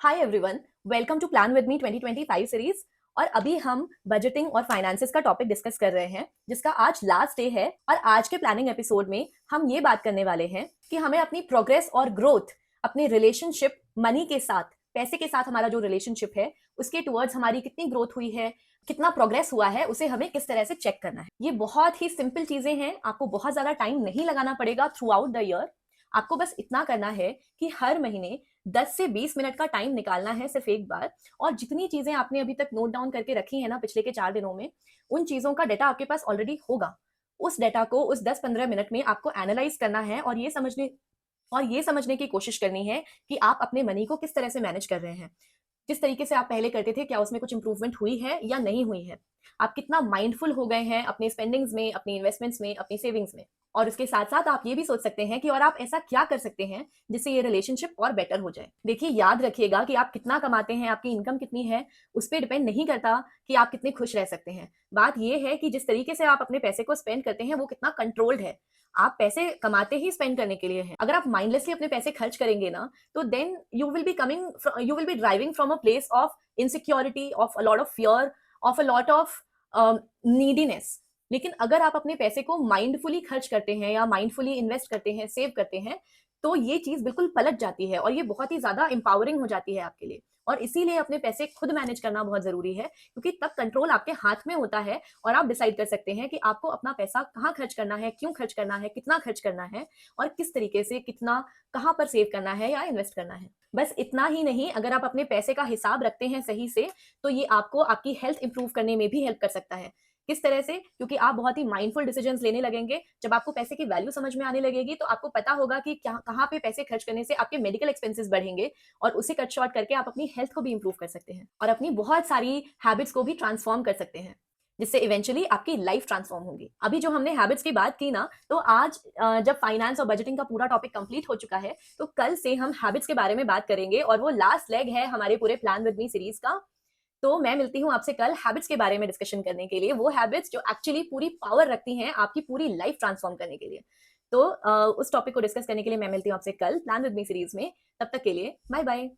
Hi everyone, welcome to plan with me 2025 series. और अभी हम बजटिंग और फाइनेंसेस का टॉपिक डिस्कस कर रहे हैं, जिसका आज लास्ट डे है। और आज के प्लानिंग एपिसोड में हम ये बात करने वाले हैं कि हमें अपनी प्रोग्रेस और ग्रोथ, अपने रिलेशनशिप मनी के साथ, पैसे के साथ हमारा जो रिलेशनशिप है उसके टुवर्ड्स हमारी कितनी ग्रोथ हुई है, कितना प्रोग्रेस हुआ है, उसे हमें किस तरह से चेक करना है। ये बहुत ही सिंपल चीजें हैं, आपको बहुत ज्यादा टाइम नहीं लगाना पड़ेगा थ्रू आउट द ईयर। आपको बस इतना करना है कि हर महीने 10 से 20 मिनट का टाइम निकालना है सिर्फ एक बार। और जितनी चीजें आपने अभी तक नोट डाउन करके रखी है ना पिछले के 4 दिनों में, उन चीजों का डेटा आपके पास ऑलरेडी होगा। उस डेटा को उस 10-15 मिनट में आपको एनालाइज करना है और ये समझने की कोशिश करनी है कि आप अपने मनी को किस तरह से मैनेज कर रहे हैं। जिस तरीके से आप पहले करते थे, क्या उसमें कुछ इंप्रूवमेंट हुई है या नहीं हुई है। आप कितना माइंडफुल हो गए हैं अपने स्पेंडिंग्स में, अपनी इन्वेस्टमेंट्स में, अपनी सेविंग्स में। और उसके साथ साथ आप ये भी सोच सकते हैं कि और आप ऐसा क्या कर सकते हैं जिससे ये रिलेशनशिप और बेटर हो जाए। देखिए, याद रखिएगा कि आप कितना कमाते हैं, आपकी इनकम कितनी है, उस पर डिपेंड नहीं करता कि आप कितने खुश रह सकते हैं। बात यह है कि जिस तरीके से आप अपने पैसे को स्पेंड करते हैं वो कितना कंट्रोल्ड है। आप पैसे कमाते ही स्पेंड करने के लिए हैं। अगर आप माइंडलेसली अपने पैसे खर्च करेंगे ना, तो then you will be driving from a place of insecurity, of a lot of fear, of a lot of neediness. लेकिन अगर आप अपने पैसे को माइंडफुली खर्च करते हैं या माइंडफुली इन्वेस्ट करते हैं, सेव करते हैं, तो ये चीज बिल्कुल पलट जाती है और ये बहुत ही ज्यादा एम्पावरिंग हो जाती है आपके लिए। और इसीलिए अपने पैसे खुद मैनेज करना बहुत जरूरी है, क्योंकि तब कंट्रोल आपके हाथ में होता है और आप डिसाइड कर सकते हैं कि आपको अपना पैसा कहाँ खर्च करना है, क्यों खर्च करना है, कितना खर्च करना है, और किस तरीके से कितना कहाँ पर सेव करना है या इन्वेस्ट करना है। बस इतना ही नहीं, अगर आप अपने पैसे का हिसाब रखते हैं सही से, तो ये आपको आपकी हेल्थ इंप्रूव करने में भी हेल्प कर सकता है। किस तरह से? क्योंकि आप बहुत ही माइंडफुल डिसीजंस लेने लगेंगे। जब आपको पैसे की वैल्यू समझ में आने लगेगी, तो आपको पता होगा कि क्या कहाँ पे पैसे खर्च करने से आपके मेडिकल एक्सपेंसेस बढ़ेंगे, और उसे कट शॉर्ट करके आप अपनी हेल्थ को भी इंप्रूव कर सकते हैं और अपनी बहुत सारी हैबिट्स को भी ट्रांसफॉर्म कर सकते हैं, जिससे इवेंचुअली आपकी लाइफ ट्रांसफॉर्म होगी। अभी जो हमने हैबिट्स की बात की ना, तो आज जब फाइनेंस और बजटिंग का पूरा टॉपिक कंप्लीट हो चुका है, तो कल से हम हैबिट्स के बारे में बात करेंगे और वो लास्ट लेग है हमारे पूरे प्लान विद मी सीरीज का। तो मैं मिलती हूँ आपसे कल हैबिट्स के बारे में डिस्कशन करने के लिए, वो हैबिट्स जो एक्चुअली पूरी पावर रखती हैं आपकी पूरी लाइफ ट्रांसफॉर्म करने के लिए। तो उस टॉपिक को डिस्कस करने के लिए मैं मिलती हूँ आपसे कल प्लान विद मी सीरीज में। तब तक के लिए बाय बाय।